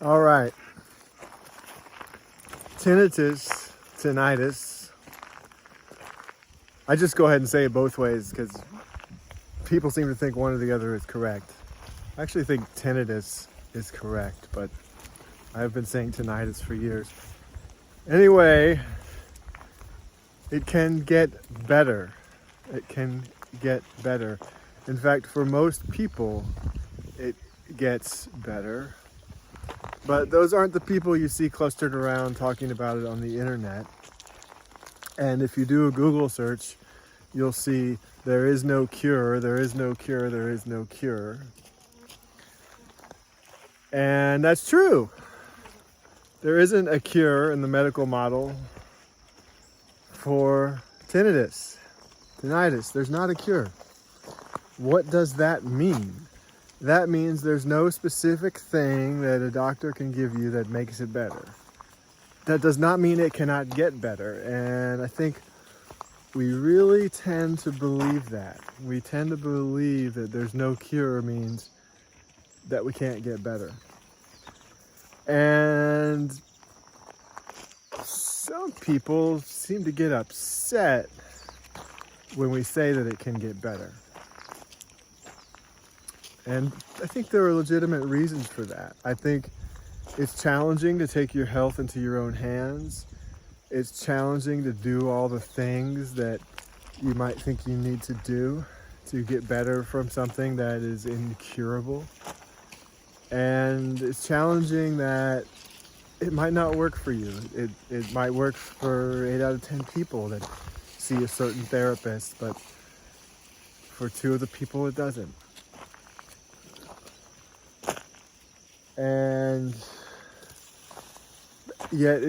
All right. Tinnitus. I just go ahead and say it both ways because people seem to think one or the other is correct. I actually think tinnitus is correct, but I've been saying tinnitus for years. Anyway, it can get better. It can get better. In fact, for most people, it gets better. But those aren't the people you see clustered around talking about it on the internet. And if you do a Google search, you'll see there is no cure, there is no cure, there is no cure. And that's true. There isn't a cure in the medical model for tinnitus. There's not a cure. What does that mean? That means there's no specific thing that a doctor can give you that makes it better. That does not mean it cannot get better. And I think we really tend to believe that. We tend to believe that there's no cure means that we can't get better. And some people seem to get upset when we say that it can get better. And I think there are legitimate reasons for that. I think it's challenging to take your health into your own hands. It's challenging to do all the things that you might think you need to do to get better from something that is incurable. And it's challenging that it might not work for you. It might work for 8 out of 10 people that see a certain therapist, but for 2 of the people it doesn't. And yet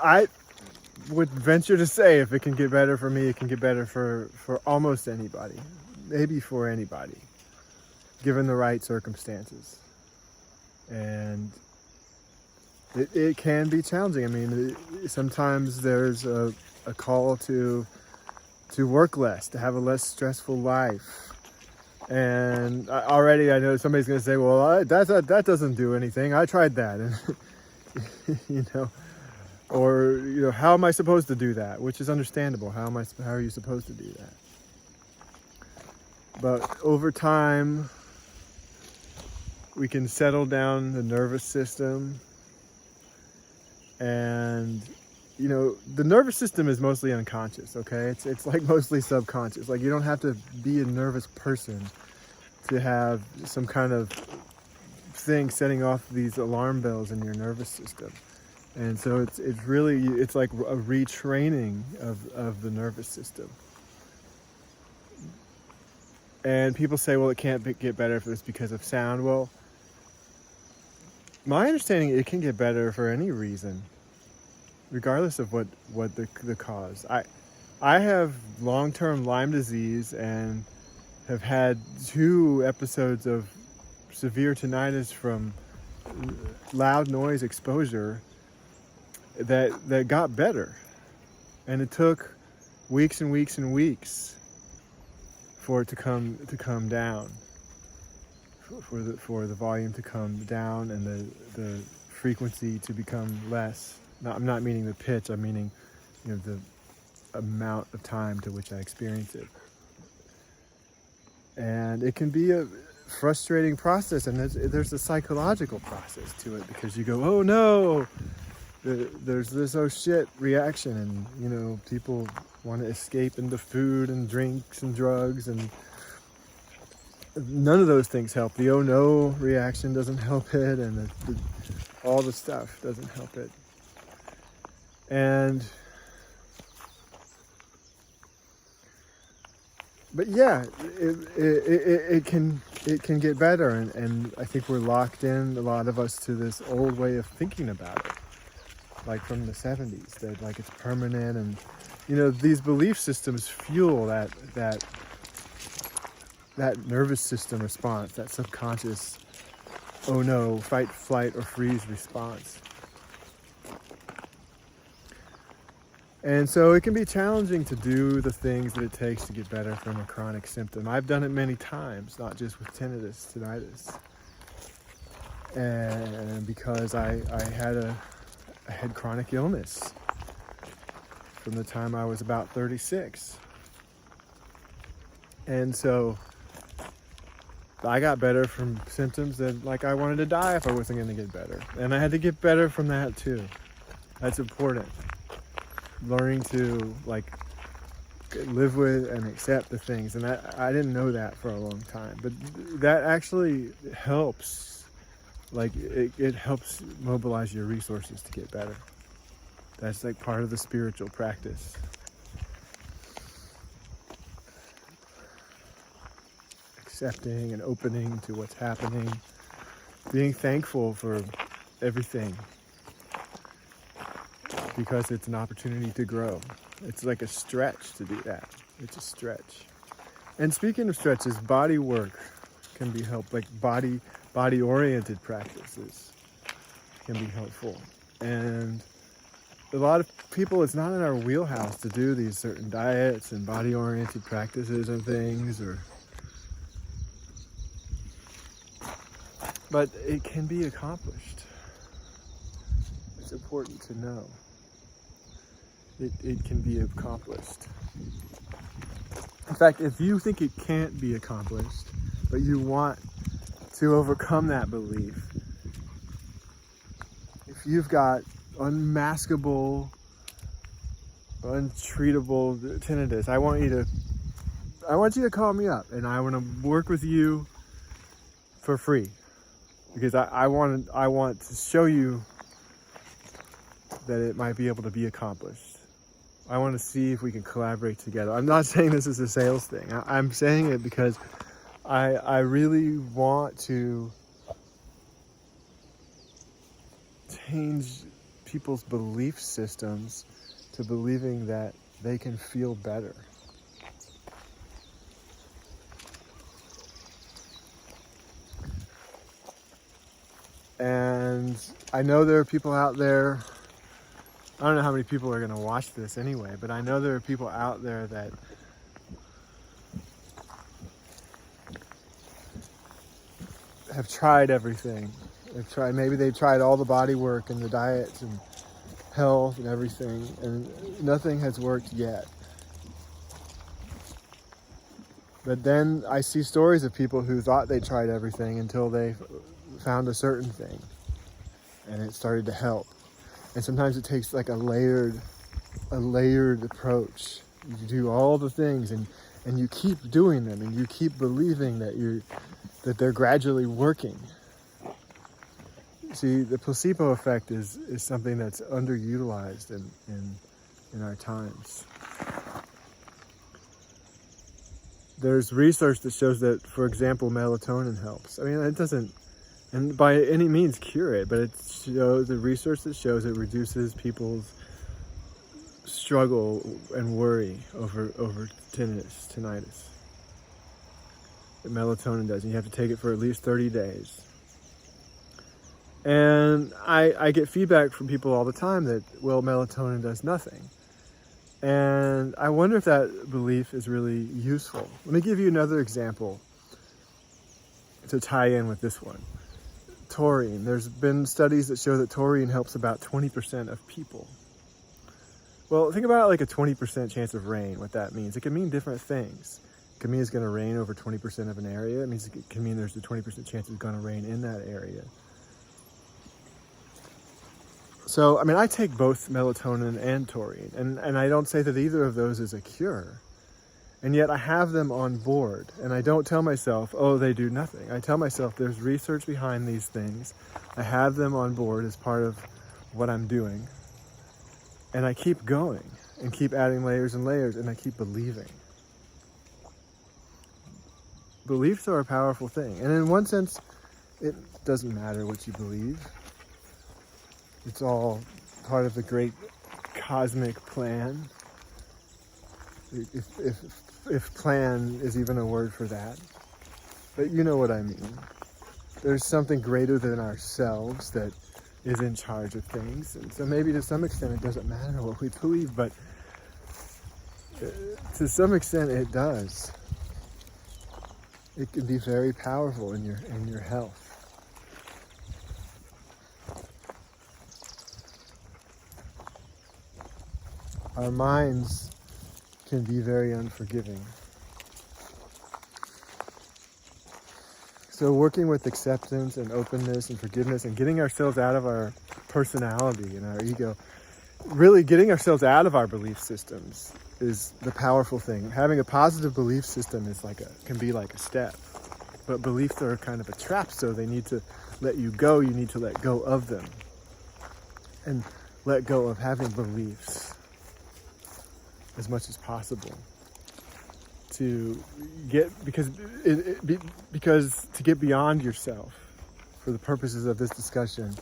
I would venture to say if it can get better for me, it can get better for almost anybody, maybe for anybody, given the right circumstances. And it can be challenging. I mean, sometimes there's a call to work less, to have a less stressful life. And already I know somebody's going to say, well, that doesn't do anything. I tried that. And, or, how am I supposed to do that? Which is understandable. How are you supposed to do that? But over time, we can settle down the nervous system. And, the nervous system is mostly unconscious, okay? It's like mostly subconscious. Like, you don't have to be a nervous person to have some kind of thing setting off these alarm bells in your nervous system. And so it's like a retraining of the nervous system. And people say, well, it can't get better if it's because of sound. Well, my understanding, it can get better for any reason, regardless of what the cause. I have long-term Lyme disease and have had 2 episodes of severe tinnitus from loud noise exposure that got better. And it took weeks and weeks and weeks for it to come down, for the volume to come down and the frequency to become less. No, I'm not meaning the pitch, I'm meaning, the amount of time to which I experience it. And it can be a frustrating process, and there's a psychological process to it, because you go, oh no, there's this oh shit reaction, and people want to escape into food and drinks and drugs, and none of those things help. The oh no reaction doesn't help it, and all the stuff doesn't help it. But yeah, it can get better, and I think we're locked in, a lot of us, to this old way of thinking about it, like from the 70s, that like it's permanent, and these belief systems fuel that nervous system response, that subconscious oh no, fight, flight, or freeze response. And so it can be challenging to do the things that it takes to get better from a chronic symptom. I've done it many times, not just with tinnitus. and because I had chronic illness from the time I was about 36. And so I got better from symptoms that, like, I wanted to die if I wasn't going to get better. And I had to get better from that too. That's important. Learning to, like, live with and accept the things. And I didn't know that for a long time. But that actually helps. Like, it helps mobilize your resources to get better. That's like part of the spiritual practice. Accepting and opening to what's happening. Being thankful for everything. Because it's an opportunity to grow. It's like a stretch to do that. It's a stretch. And speaking of stretches, body work can be helpful. Like body-oriented practices can be helpful. And a lot of people, it's not in our wheelhouse to do these certain diets and body-oriented practices and things, but it can be accomplished. It's important to know. It can be accomplished. In fact, if you think it can't be accomplished, but you want to overcome that belief, if you've got unmaskable, untreatable tinnitus, I want you to call me up, and I want to work with you for free, because I want to show you that it might be able to be accomplished. I want to see if we can collaborate together. I'm not saying this is a sales thing. I'm saying it because I really want to change people's belief systems to believing that they can feel better. And I know there are people out there, I don't know how many people are going to watch this anyway, but I know there are people out there that have tried everything. Maybe they've tried all the body work and the diets and health and everything, and nothing has worked yet. But then I see stories of people who thought they tried everything until they found a certain thing, and it started to help. And sometimes it takes like a layered approach. You do all the things, and you keep doing them, and you keep believing that they're gradually working. See, the placebo effect is something that's underutilized in our times. There's research that shows that, for example, melatonin helps. I mean, it doesn't, and by any means cure it, but it shows the research that shows it reduces people's struggle and worry over tinnitus. The melatonin does, and you have to take it for at least 30 days. And I get feedback from people all the time that, well, melatonin does nothing. And I wonder if that belief is really useful. Let me give you another example to tie in with this one. Taurine. There's been studies that show that taurine helps about 20% of people. Well, think about like a 20% chance of rain, what that means. It can mean different things. It can mean it's going to rain over 20% of an area. It means it can mean there's a 20% chance it's going to rain in that area. So, I mean, I take both melatonin and taurine, and I don't say that either of those is a cure. And yet I have them on board, and I don't tell myself, oh, they do nothing. I tell myself there's research behind these things. I have them on board as part of what I'm doing. And I keep going and keep adding layers and layers, and I keep believing. Beliefs are a powerful thing. And in one sense, it doesn't matter what you believe. It's all part of the great cosmic plan. If plan is even a word for that. But you know what I mean. There's something greater than ourselves that is in charge of things. And so maybe to some extent it doesn't matter what we believe, but to some extent it does. It can be very powerful in your health. our minds can be very unforgiving. So working with acceptance and openness and forgiveness and getting ourselves out of our personality and our ego, really getting ourselves out of our belief systems is the powerful thing. Having a positive belief system is can be like a step, but beliefs are kind of a trap, so they need to let you go. You need to let go of them and let go of having beliefs as much as possible to get, because to get beyond yourself. For the purposes of this discussion,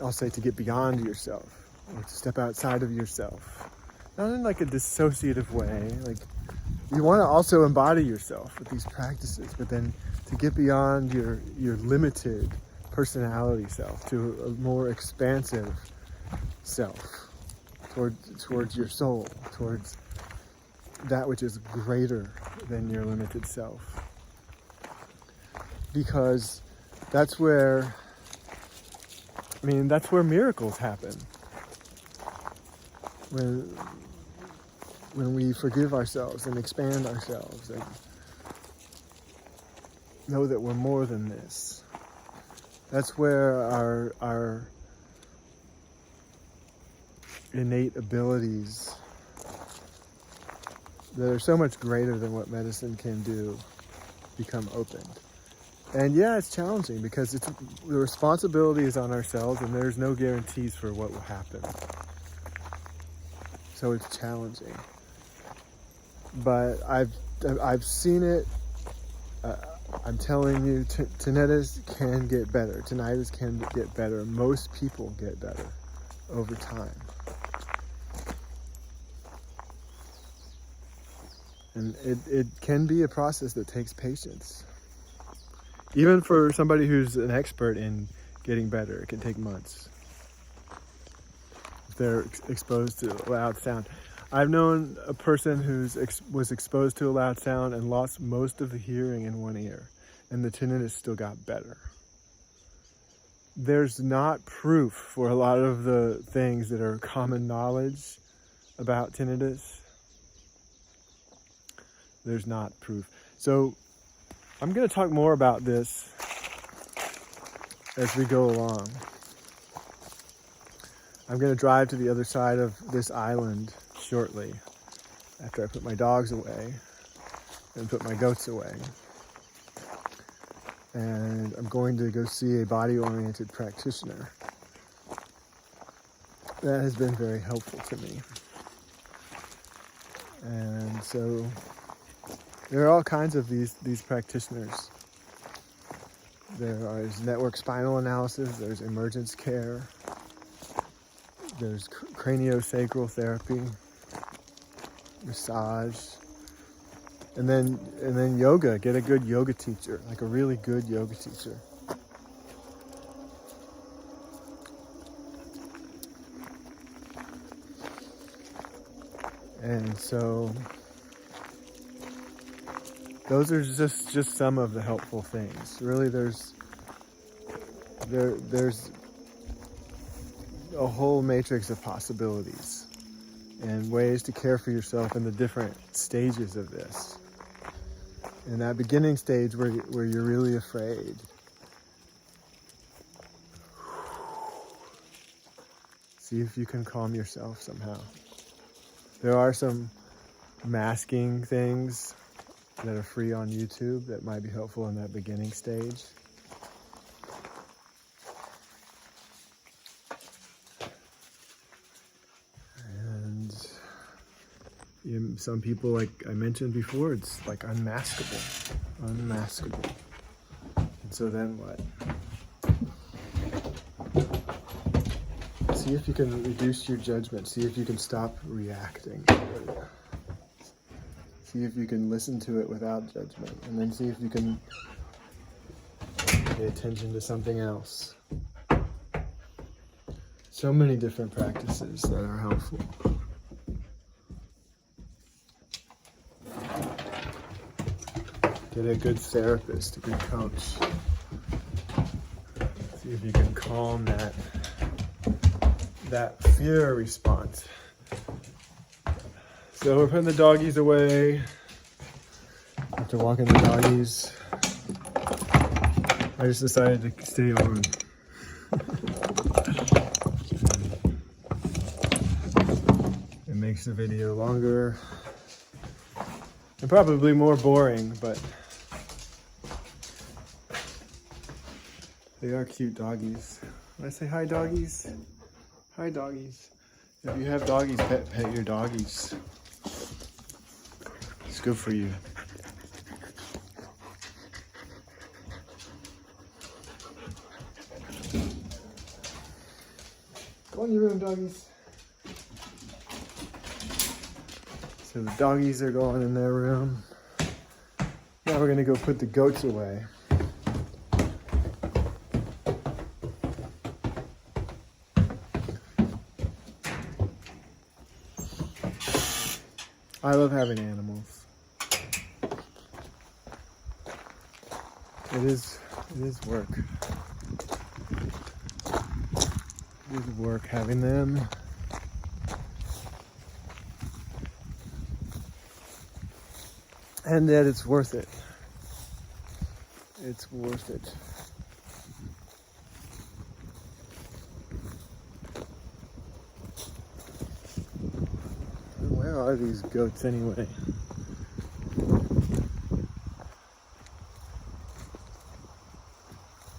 I'll say to get beyond yourself, or to step outside of yourself, not in like a dissociative way. Like, you want to also embody yourself with these practices, but then to get beyond your limited personality self to a more expansive self, towards your soul, towards that which is greater than your limited self. Because that's where miracles happen. When we forgive ourselves and expand ourselves and know that we're more than this. That's where our innate abilities that are so much greater than what medicine can do become opened. And yeah, it's challenging because the responsibility is on ourselves and there's no guarantees for what will happen. So it's challenging. But I've seen it. I'm telling you, tinnitus can get better. Tinnitus can get better. Most people get better over time. And it can be a process that takes patience. Even for somebody who's an expert in getting better, it can take months. If they're exposed to loud sound. I've known a person who was exposed to a loud sound and lost most of the hearing in one ear, and the tinnitus still got better. There's not proof for a lot of the things that are common knowledge about tinnitus. There's not proof. So I'm going to talk more about this as we go along. I'm going to drive to the other side of this island shortly after I put my dogs away and put my goats away. And I'm going to go see a body-oriented practitioner. That has been very helpful to me. And so there are all kinds of these practitioners. There's network spinal analysis, there's emergence care, there's craniosacral therapy, massage, and then yoga. Get a good yoga teacher, like a really good yoga teacher. And so those are just some of the helpful things. Really, there's a whole matrix of possibilities and ways to care for yourself in the different stages of this. In that beginning stage where you're really afraid, see if you can calm yourself somehow. There are some masking things that are free on YouTube that might be helpful in that beginning stage. And some people, like I mentioned before, it's like unmaskable. And so then what? See if you can reduce your judgment. See if you can stop reacting. See if you can listen to it without judgment, and then see if you can pay attention to something else. So many different practices that are helpful. Get a good therapist, a good coach. See if you can calm that fear response. So we're putting the doggies away. After walking the doggies, I just decided to stay on. It makes the video longer and probably more boring, but they are cute doggies. When I say hi doggies, hi doggies. If you have doggies, pet your doggies. It's good for you. Go in your room, doggies. So the doggies are going in their room. Now we're gonna go put the goats away. I love having animals. It is work. It is work having them. And that it's worth it. It's worth it. Where are these goats anyway?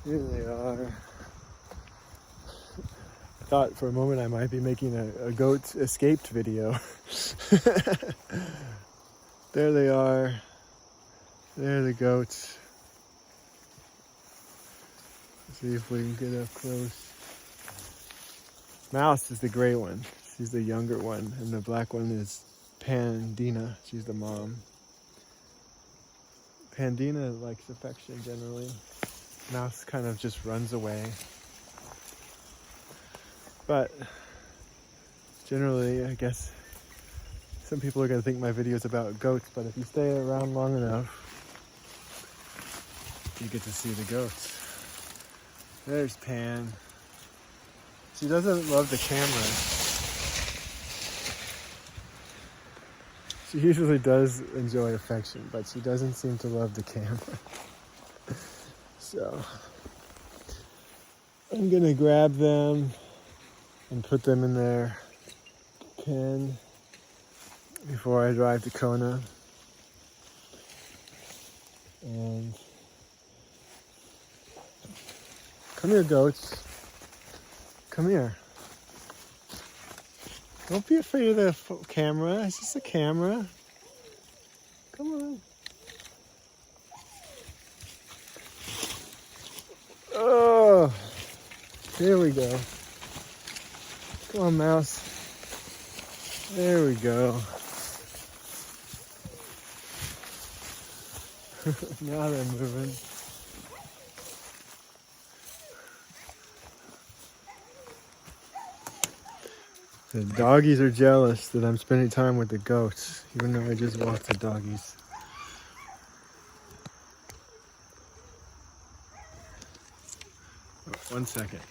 Here they are. I thought for a moment I might be making a goat escaped video. There they are. There are the goats. Let's see if we can get up close. Mouse is the gray one. She's the younger one. And the black one is Pandina. She's the mom. Pandina likes affection generally. Mouse kind of just runs away. But generally, I guess some people are going to think my video is about goats, but if you stay around long enough, you get to see the goats. There's Pan. She doesn't love the camera. She usually does enjoy affection, but she doesn't seem to love the camera. So I'm gonna grab them and put them in their pen before I drive to Kona. And come here, goats. Come here. Don't be afraid of the camera. It's just a camera. Come on. Oh, here we go. Come on, mouse. There we go. Now they're moving. The doggies are jealous that I'm spending time with the goats, even though I just walked the doggies. Oh, 1 second.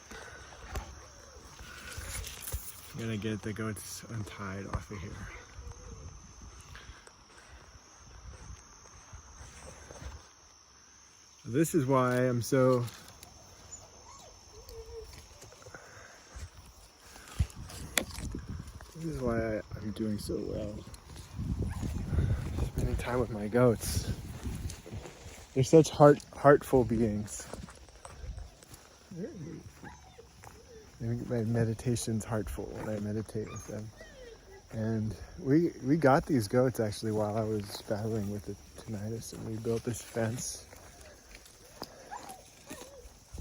I'm gonna get the goats untied off of here. This is why I'm so This is why I'm doing so well. Spending time with my goats. They're such heartful beings. My meditation's heartful when I meditate with them. And we got these goats actually while I was battling with the tinnitus, and we built this fence.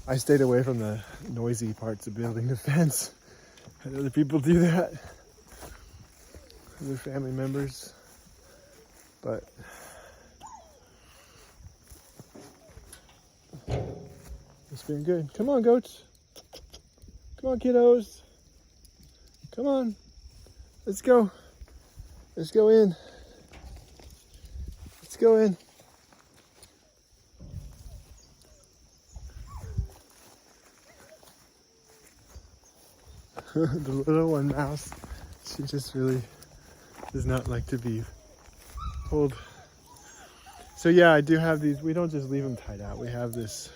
I stayed away from the noisy parts of building the fence. Had other people do that. Other family members. But it's been good. Come on, goats. Come on, kiddos. Come on. Let's go. Let's go in. Let's go in. The little one mouse, she just really Does not like to be pulled. So yeah, I do have these. We don't just leave them tied out. We have this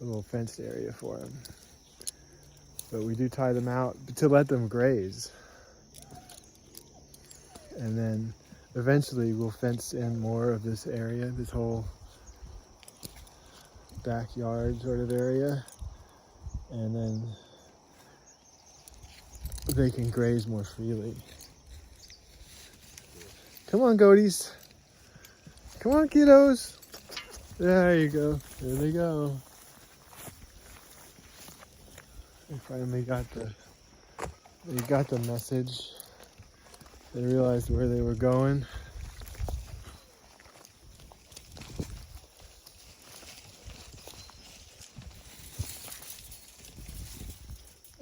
little fenced area for them. But we do tie them out to let them graze. And then eventually we'll fence in more of this area, this whole backyard sort of area. And then they can graze more freely. Come on, goaties. Come on, kiddos. There you go. There they go. They finally got the message. They realized where they were going.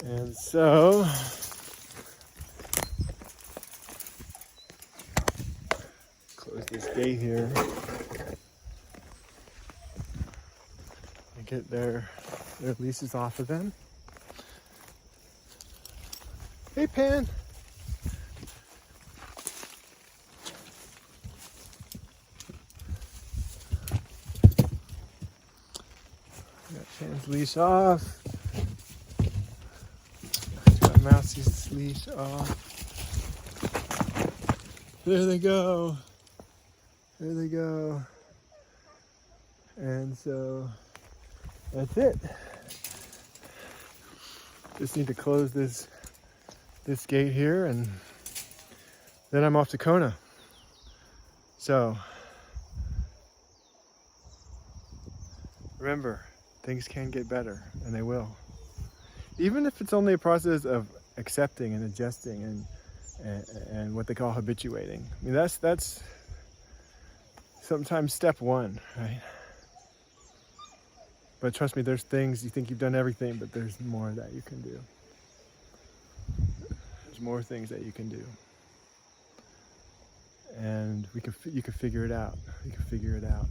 And so close this gate here and get their leashes off of them. Hey, Pan. Got Pan's leash off. Got Mousie's leash off. There they go. There they go. And so that's it. Just need to close this gate here, and then I'm off to Kona. So remember, things can get better, and they will. Even if it's only a process of accepting and adjusting and what they call habituating. I mean, that's sometimes step one, right? But trust me, there's things, you think you've done everything, but there's more that you can do. There's more things that you can do. And you can figure it out. You can figure it out.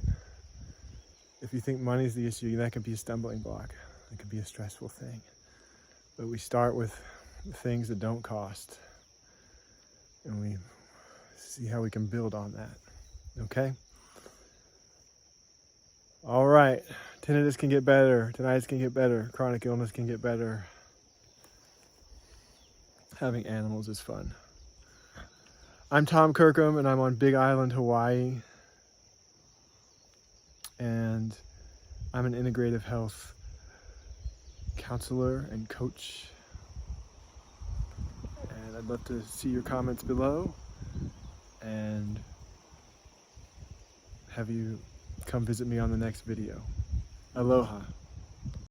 If you think money's the issue, that could be a stumbling block. It could be a stressful thing. But we start with things that don't cost. And we see how we can build on that. Okay? All right. Tinnitus can get better. Tinnitus can get better. Chronic illness can get better. Having animals is fun. I'm Tom Kirkham, and I'm on Big Island, Hawaii. And I'm an integrative health counselor and coach. And I'd love to see your comments below and have you come visit me on the next video. Aloha.